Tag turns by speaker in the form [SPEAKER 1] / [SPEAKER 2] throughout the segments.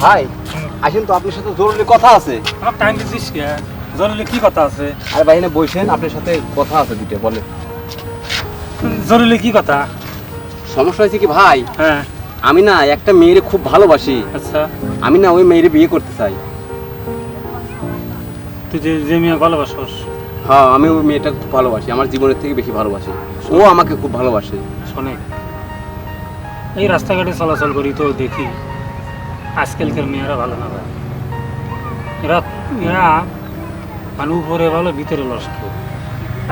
[SPEAKER 1] ভাই আসেন তো, আপনার সাথে জরুরি কথা আছে।
[SPEAKER 2] আমার টাইম দিছিস কে? জরুরি কি কথা আছে?
[SPEAKER 1] আরে ভাই না বসেন, আপনার সাথে কথা আছে দুটো, বলে।
[SPEAKER 2] জরুরি কি কথা?
[SPEAKER 1] সমস্যা হয়েছে কি ভাই,
[SPEAKER 2] হ্যাঁ
[SPEAKER 1] আমি না একটা মেয়েরে খুব ভালোবাসি।
[SPEAKER 2] আচ্ছা,
[SPEAKER 1] আমি না ওই মেয়েরে বিয়ে করতে চাই।
[SPEAKER 2] তুই যে মেয়ে ভালোবাসস?
[SPEAKER 1] হ্যাঁ, আমি ওই মেয়েটা খুব ভালোবাসি, আমার জীবনের থেকে বেশি ভালোবাসি। ও আমাকে খুব ভালোবাসে।
[SPEAKER 2] শোনে, এই রাস্তাঘাটে চলাচল করি তো দেখি আজকালকার মেয়েরা ভালো না ভাই। এরা এরা মানে উপরে ভালো ভিতরে নষ্ট।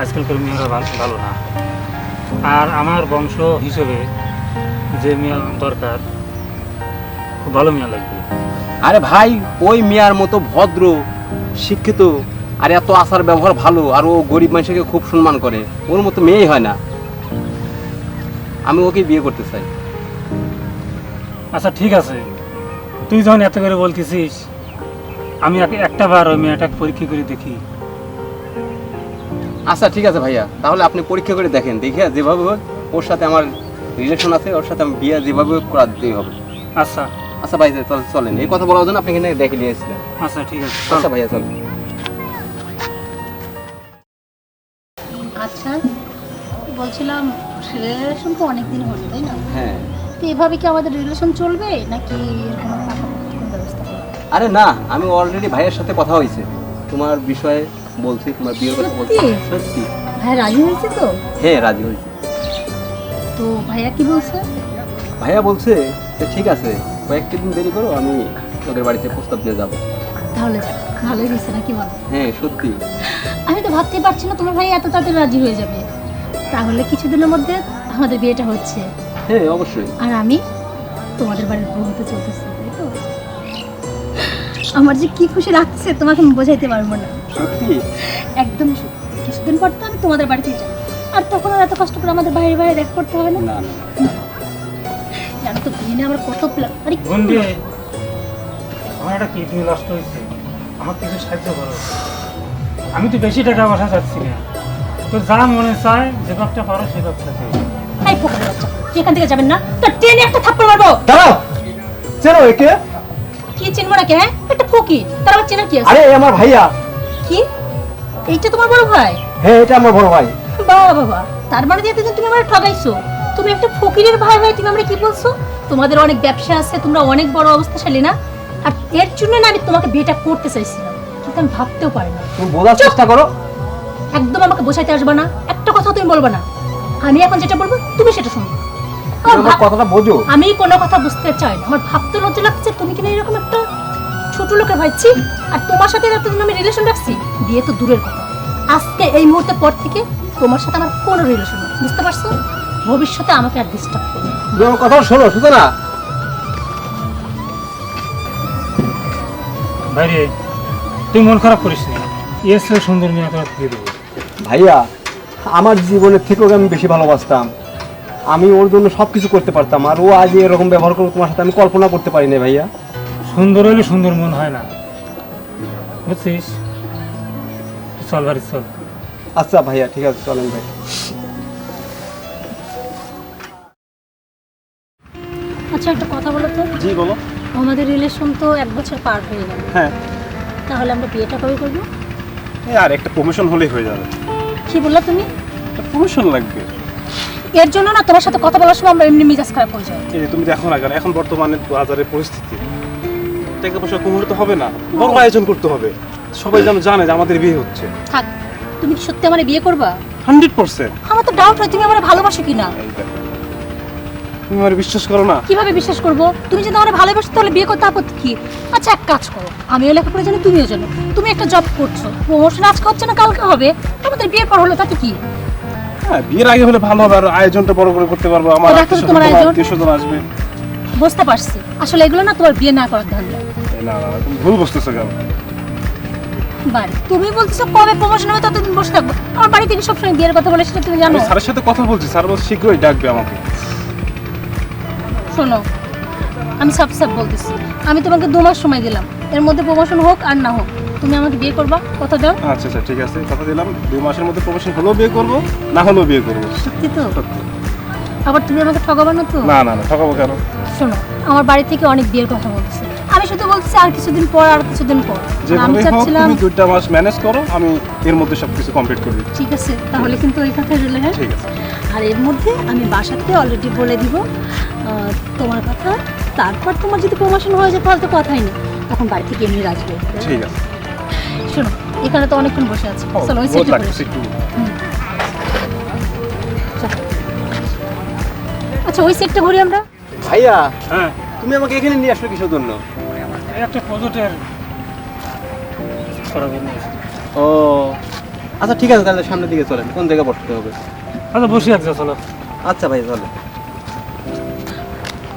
[SPEAKER 2] আজকালকার মেয়েরা ভালো না। আর আমার বংশ হিসেবে যে মেয়ে দরকার, খুব ভালো মেয়ে লাগবে।
[SPEAKER 1] আরে ভাই, ওই মেয়ার মতো ভদ্র, শিক্ষিত, আর এত আচার ব্যবহার ভালো, আর ও গরিব মানুষকে খুব সম্মান করে, ওর মতো মেয়েই হয় না। আমি ওকে বিয়ে করতে চাই।
[SPEAKER 2] আচ্ছা ঠিক আছে, তুই যখন এত করে বলতেছিস, আমি একটা বার ওই মেয়েটাকে পরীক্ষা করে দেখি।
[SPEAKER 1] আচ্ছা ঠিক আছে ভাইয়া, তাহলে আপনি পরীক্ষা করে দেখেন, দেখে যেভাবে হোক ওর সাথে আমার রিলেশন আছে, ওর সাথে আমি বিয়ে যেভাবে হোক করা দিতেই হবে।
[SPEAKER 2] আচ্ছা
[SPEAKER 1] আচ্ছা ভাই, তাহলে চলেন, এই কথা বলার জন্য আপনি এখানে দেখে নিয়ে এসেছিলেন।
[SPEAKER 2] আচ্ছা ঠিক আছে।
[SPEAKER 1] আচ্ছা ভাইয়া চলেন।
[SPEAKER 3] আচ্ছা, বলছিলাম রিলেশন তো অনেকদিন হলো, তাই না?
[SPEAKER 1] হ্যাঁ।
[SPEAKER 3] তো এভাবে কি আমাদের রিলেশন চলবে নাকি এরকম পাকাপোক্ত কোনো ব্যবস্থা করবে?
[SPEAKER 1] আরে না, আমি অলরেডি ভাইয়ের সাথে কথা হয়েছে, তোমার বিষয়ে বলছি, তোমার বিয়ের কথা বলছি।
[SPEAKER 3] সত্যি?
[SPEAKER 1] সত্যি?
[SPEAKER 3] ভাইয়া রাজি হয়েছে তো?
[SPEAKER 1] হ্যাঁ, রাজি হয়েছে।
[SPEAKER 3] তো ভাইয়া কি বলছে?
[SPEAKER 1] ভাইয়া বলছে যে ঠিক আছে, কয়েকটা দিন দেরি করো, আমি ওদের বাড়িতে প্রস্তাব দিয়ে যাবো।
[SPEAKER 3] তাহলে যাক, ভালোই হয়েছে নাকি বলো?
[SPEAKER 1] হ্যাঁ সত্যি।
[SPEAKER 3] আমি তো ভাবতেই পারছি না তোমার ভাই এত তাড়াতাড়ি রাজি হয়ে যাবে। তাহলে কিছুদিনের মধ্যে আমাদের বিয়েটা হচ্ছে,
[SPEAKER 1] হ্যাঁ অবশ্যই।
[SPEAKER 3] আর আমি তোমাদের বাড়ির বউ হতে চলতেছি, তাই তো? আমার যে কি খুশি লাগছে তোমাকে আমি বোঝাইতে পারবো না।
[SPEAKER 1] সত্যি?
[SPEAKER 3] একদম সত্যি। কিছুদিন পর তো আমি তোমাদের বাড়িতেই যাবো, আর তখন আর এত কষ্ট করে আমাদের বাইরে বাইরে দেখা করতে হবে না।
[SPEAKER 1] না না,
[SPEAKER 3] জানো তো বিয়ে নিয়ে আমার কত প্ল্যান। আরে
[SPEAKER 2] বন্ধু, আমার একটা কিডনি নষ্ট হয়েছে, আমার কিছু সাহায্য করো। আমি তো বেশি টাকা পয়সা চাচ্ছি না, তো যা মনে চায় যে ব্যবসা পারো সে ব্যবসা থেকে।
[SPEAKER 3] এই ফকির বাচ্চা, তুই এখান থেকে যাবেন না, তোর ট্রেনে একটা থাপ্পড় মারবো।
[SPEAKER 1] দাঁড়াও, চেনো একে?
[SPEAKER 3] কি চিনবো না কে? হ্যাঁ, একটা ফকির, তার আবার চেনা কি আছে?
[SPEAKER 1] আরে আমার ভাইয়া।
[SPEAKER 3] কি? এইটা তোমার বড় ভাই?
[SPEAKER 1] হ্যাঁ, এটা আমার বড় ভাই।
[SPEAKER 3] বাবা বাবা, তার মানে দিয়ে তুমি আমার ঠগাইছো। তুমি একটা ফকিরের ভাই হয়ে তুমি আমরা কি বলছো? তোমাদের অনেক ব্যবসা আছে, তোমরা অনেক বড় অবস্থাশালী না? আর এর জন্য না আমি তোমাকে বিয়েটা করতে চাইছিলাম, কিন্তু আমি ভাবতেও পারি না।
[SPEAKER 1] তুমি বোঝার চেষ্টা করো।
[SPEAKER 3] একদম আমাকে বোঝাইতে আসবে না, একটা কথা তুমি বলবে না। আমি এখন যেটা বলবো তুমি সেটা শুনবে।
[SPEAKER 1] আমার কথাটা বোঝো।
[SPEAKER 3] আমি কোনো কথা বুঝতে চাই না, আমার ভাবতে লজ্জা লাগছে তুমি কিনা এরকম একটা ছোট লোকের ভাইছি। আর তোমার সাথে এতদিন আমি রিলেশন রাখছি, বিয়ে তো দূরের কথা, আজকে এই মুহূর্তে পর থেকে তোমার সাথে আমার কোনো রিলেশন নেই, বুঝতে পারছো? ভবিষ্যতে আমাকে আর ডিস্টার্ব করবে না।
[SPEAKER 1] তুমি আমার কথা শোনো, শুধু না।
[SPEAKER 2] বাইরে তুই মন খারাপ করিস না, এসে সুন্দর মেয়ে তোরা দিয়ে দেবো।
[SPEAKER 1] ভাইয়া, আমার জীবনের থেকেও আমি বেশি ভালোবাসতাম, আমি ওর জন্য সব কিছু করতে পারতাম, আর ও আজ এরকম ব্যবহার করবো তোমার সাথে আমি কল্পনা করতে পারি না ভাইয়া।
[SPEAKER 2] সুন্দর হলে সুন্দর মন হয় না, বুঝছিস? চল বাড়ি চল।
[SPEAKER 1] আচ্ছা ভাইয়া, ঠিক আছে, চলেন ভাই।
[SPEAKER 3] আচ্ছা, একটা কথা বলো তো,
[SPEAKER 1] জি বলো।
[SPEAKER 3] আমাদের রিলেশন তো 1 বছর পার হয়ে গেল,
[SPEAKER 4] হ্যাঁ,
[SPEAKER 3] তাহলে আমরা বিয়েটা কবে করবো?
[SPEAKER 4] এই আর একটা প্রমোশন হলেই হয়ে যাবে।
[SPEAKER 3] কি বললা তুমি?
[SPEAKER 4] একটা প্রমোশন লাগবে।
[SPEAKER 3] এর জন্য না তোমার সাথে কথা বলার সময় আমরা এমনি মেজাজ খারাপ হয়ে যায়।
[SPEAKER 4] এই যে তুমি দেখো না কেন, এখন বর্তমানে বাজারের পরিস্থিতি, টাকা পয়সা কমলে তো হবে না, বড় আয়োজন করতে হবে, সবাই যেন জানে যে আমাদের বিয়ে হচ্ছে।
[SPEAKER 3] থাক, তুমি কি সত্যি আমার বিয়ে করবা?
[SPEAKER 4] 100%।
[SPEAKER 3] আমার তো ডাউট হয় তুমি আমার ভালোবাসো কিনা।
[SPEAKER 4] এই দেখো, তুমি আমার বিশ্বাস করো না?
[SPEAKER 3] কিভাবে বিশ্বাস করবো? তুমি যদি আমার ভালোবাসো তাহলে বিয়ে করতে আপত্তি কি? আচ্ছা, এক কাজ করো, আমিও লেখাপড়া জানি তুমিও জানো, তুমি একটা জব করছো, প্রমোশন আজকে হচ্ছে না কালকে হবে, আমাদের বিয়ের পর হলো তাতে কি?
[SPEAKER 4] হ্যাঁ, বিয়ের আগে হলে ভালো হবে, আর আয়োজনটা বড় করে করতে পারবো, আমার
[SPEAKER 3] তো দেখো তোমার আয়োজন।
[SPEAKER 4] আত্মীয়স্বজন আসবে।
[SPEAKER 3] বুঝতে পারছি, আসলে এগুলো না তোমার বিয়ে না করার ধান্দা।
[SPEAKER 4] এই না না, তুমি ভুল বুঝতেছো কেন?
[SPEAKER 3] বাড়ি তুমি বলতেছো কবে প্রমোশন হবে ততদিন বসে থাকবো, আমার বাড়ি থেকে সবসময় বিয়ের কথা বলে সেটা তুমি জানো।
[SPEAKER 4] আমি স্যারের সাথে কথা বলছি, স্যার বলছে শীঘ্রই ডাকবে আমাকে।
[SPEAKER 3] শোনো, আমি সব বলতেছি, আমি তোমাকে 2 মাস সময় দিলাম, এর মধ্যে প্রমোশন হোক আর না হোক তুমি আমাকে বিয়ে করবা, কথা দাও।
[SPEAKER 4] আচ্ছা আচ্ছা, ঠিক আছে, কথা দিলাম, 2 মাসের মধ্যে প্রমোশন হলেও বিয়ে করবো, না হলেও বিয়ে করবো।
[SPEAKER 3] সত্যি তো?
[SPEAKER 4] সত্যি।
[SPEAKER 3] আবার তুমি আমাকে ঠকাবা না তো?
[SPEAKER 4] না না না, ঠকাবো কেন?
[SPEAKER 3] শোনো, আমার বাড়ি থেকে অনেক বিয়ের কথা বলছে, আমি শুধু বলছি আর কিছুদিন পর আর কিছুদিন পর। আর আমি
[SPEAKER 4] যেভাবে হোক
[SPEAKER 3] চাচ্ছিলাম
[SPEAKER 4] তুমি 2টা মাস ম্যানেজ করো, আমি এর মধ্যে সবকিছু কমপ্লিট করে দিচ্ছি।
[SPEAKER 3] ঠিক আছে, তাহলে কিন্তু ওই কথাই রইল। হ্যাঁ,
[SPEAKER 4] ঠিক আছে।
[SPEAKER 3] আর এর মধ্যে আমি বাসাতে অলরেডি বলে দিব তোমার কথা। তারপর তোমার যদি প্রমোশন হয়ে যায় তাহলে তো কথাই নেই, তখন বাড়ি থেকে এমনি আসবে।
[SPEAKER 4] ঠিক আছে।
[SPEAKER 3] শোনো, এখানে তো অনেকক্ষণ বসে আছে, চলো ওই
[SPEAKER 4] বহুত
[SPEAKER 3] সাইডে
[SPEAKER 4] লাগছে একটু।
[SPEAKER 3] আচ্ছা ওই সাইডটা ঘুরি আমরা।
[SPEAKER 1] ভাইয়া
[SPEAKER 2] হ্যাঁ,
[SPEAKER 1] তুমি আমাকে এখানে নিয়ে আসলে কিসের জন্য?
[SPEAKER 2] এই একটা প্রজেক্টের করার জন্য।
[SPEAKER 1] ও আচ্ছা ঠিক আছে, তাহলে সামনের দিকে চলেন। কোন জায়গায় বসতে হবে?
[SPEAKER 2] আচ্ছা বসে আছে, চলো।
[SPEAKER 1] আচ্ছা ভাই চলে।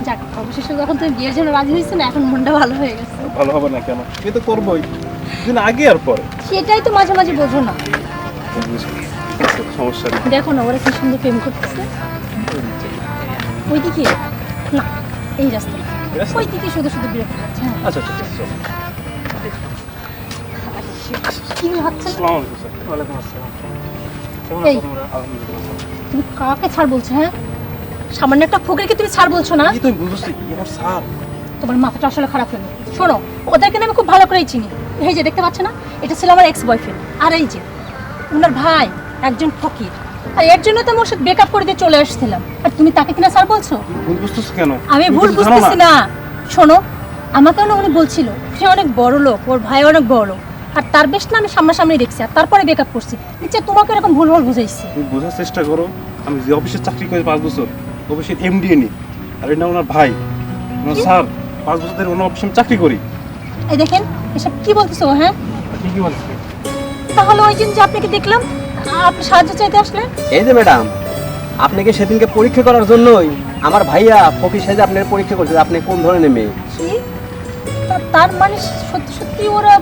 [SPEAKER 3] যাক, অবশেষে যখন তুমি বিয়ের জন্য রাজি হয়েছে না, এখন মনটা ভালো হয়ে গেছে।
[SPEAKER 4] ভালো হবে না কেন? সে তো করবোই, দিন আগে আর পরে।
[SPEAKER 3] সেটাই তো মাঝে মাঝে বোঝো না।
[SPEAKER 4] সমস্যা নেই।
[SPEAKER 3] দেখো না ওরা কি সুন্দর প্রেম করতেছে। ওইদিকে না, এই রাস্তা
[SPEAKER 4] রাস্তা?
[SPEAKER 3] ওইদিকে শুধু শুধু বিরক্ত হচ্ছে। হ্যাঁ,
[SPEAKER 4] আচ্ছা ঠিক আছে, চলো।
[SPEAKER 3] কি ভাবছেন?
[SPEAKER 4] আসসালামু আলাইকুম স্যার।
[SPEAKER 2] ওয়ালাইকুম আসসালাম। কেমন
[SPEAKER 3] এই।
[SPEAKER 2] আছো তোমরা?
[SPEAKER 4] আলহামদুলিল্লাহ।
[SPEAKER 3] তুমি কাকে ছাড় বলছো? হ্যাঁ, সামান্য একটা ফকিরকে তুমি ছাড় বলছো না?
[SPEAKER 4] কি তুমি বুঝছো কি আমার স্যার?
[SPEAKER 3] তোমার মাথাটা আসলে খারাপ হলো। শোনো, ওদেরকে না আমি খুব ভালো করেই চিনি। এই যে দেখতে পাচ্ছ না, এটা ছিল আমার এক্স বয়ফ্রেন্ড। আর এই যে ওনার ভাই একজন ফকির, আর এর জন্য তো আমি ওর সাথে ব্রেকআপ করে দিয়ে চলে আসছিলাম। আর তুমি তাকে কিনা স্যার বলছো?
[SPEAKER 4] ভুল বুঝতেছো কেন?
[SPEAKER 3] আমি
[SPEAKER 4] তুমি
[SPEAKER 3] ভুল
[SPEAKER 4] কিছু জানো
[SPEAKER 3] বুঝতেছি না। শোনো, আমাকে না উনি বলছিল সে অনেক বড় লোক, ওর ভাই অনেক বড় লোক, আর তার বেশ না আমি সামনাসামনি দেখছি, আর তারপরে ব্রেকআপ করছি। নিচে তোমাকে এরকম ভুল ভাল বুঝাইছি।
[SPEAKER 4] তুমি বোঝার চেষ্টা করো। আমি যে অফিসে চাকরি করি 5 বছর, অফিসের এমডি নি, আর এটা ওনার ভাই, ওনার স্যার। 5 বছর ধরে ওনার অফিসে আমি চাকরি করি।
[SPEAKER 3] এই দেখেন, এসব কি বলতেছো? হ্যাঁ,
[SPEAKER 2] কি বলছো?
[SPEAKER 3] তাহলে ওই দিন যে আপনাকে দেখলাম, আপনি সাহায্য চাইতে আসলেন।
[SPEAKER 1] এই যে ম্যাডাম, আপনাকে সেদিনকে পরীক্ষা করার জন্যই আমার ভাইয়া ফকির সাহেব আপনার পরীক্ষা করছে আপনি কোন ধরনের মেয়ে।
[SPEAKER 3] কি? তার মানে সত্যি সত্যি ওরা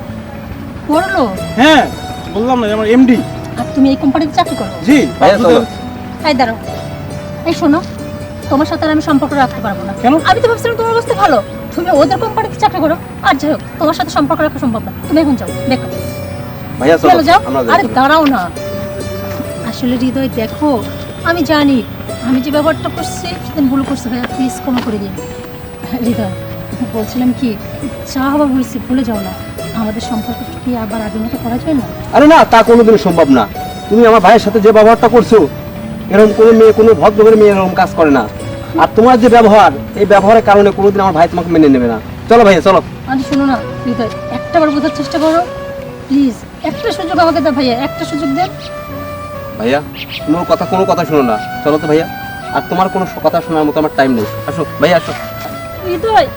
[SPEAKER 3] বড় লোক?
[SPEAKER 4] হ্যাঁ, বললাম না আমার এমডি।
[SPEAKER 3] আর তুমি এই কোম্পানিতে চাকরি করো?
[SPEAKER 4] জি
[SPEAKER 1] ভাইয়া চলো।
[SPEAKER 3] এই দাঁড়াও, এই শোনো, তোমার সাথে আর আমি সম্পর্ক রাখতে পারবো না।
[SPEAKER 4] কেন?
[SPEAKER 3] আমি তো ভাবছিলাম তোমার অবস্থা ভালো, তুমি ওদের কোম্পানিতে চাকরি করো। আর যাই হোক, তোমার সাথে সম্পর্ক রাখা সম্ভব না। তুমি এখন যাও, দেখো।
[SPEAKER 1] ভাইয়া
[SPEAKER 3] চলো
[SPEAKER 1] চলো,
[SPEAKER 3] যাও।
[SPEAKER 1] আমরা যাই,
[SPEAKER 3] আরে
[SPEAKER 1] চলো।
[SPEAKER 3] দাঁড়াও না, আসলে হৃদয় দেখো, আমি জানি আমি যে ব্যবহারটা করছি সেদিন ভুল করছি। ভাইয়া প্লিজ ক্ষমা করে দিন। হৃদয়, বলছিলাম কি, যা হবার হয়েছে ভুলে যাও না। আমাদের সম্পর্কটা কি আবার আগের মতো করা যায় না?
[SPEAKER 1] আরে না, তা কোনোদিনই সম্ভব না। তুমি আমার ভাইয়ের সাথে যে ব্যবহারটা করছো, এরকম কোনো মেয়ে, কোনো ভদ্র করে মেয়ে এরকম কাজ করে না। আর তোমার যে ব্যবহার, এই ব্যবহারের কারণে কোনোদিন আমার ভাই তোমাকে মেনে নেবে না। চলো ভাইয়া চলো।
[SPEAKER 3] আরে শোনো না হৃদয়, একটাবার বোঝার চেষ্টা করো প্লিজ। একটা সুযোগ আমাকে দাও ভাইয়া, একটা সুযোগ দেন।
[SPEAKER 1] ভাইয়া তোমার কথা কোনো কথা শোনো না, চলো তো ভাইয়া। আর তোমার কোনো কথা শোনার মতো আমার টাইম নেই। আসো ভাইয়া আসো।
[SPEAKER 3] হৃদয়,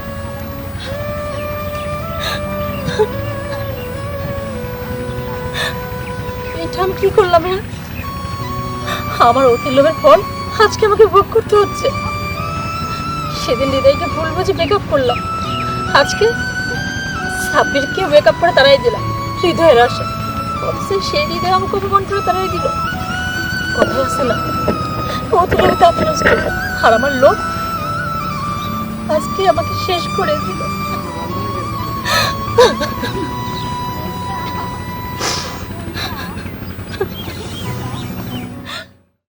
[SPEAKER 3] এটা আমি কি করলাম? হ্যাঁ, আমার অতি লোভের ফল আজকে আমাকে ভোগ করতে হচ্ছে। সেদিন হৃদয়কে ভুল বুঝে ব্রেকআপ করলাম, আজকে সাব্বিরকে ব্রেকআপ করে তারাই দিলাম হৃদয়ের আশা। অথচ সেই হৃদয় আমাকে অপমান করে তারাই দিল। কথা আছে না, অতি লোভে তাতে নষ্ট, আর আমার লোভ আজকে আমাকে শেষ করে দিল।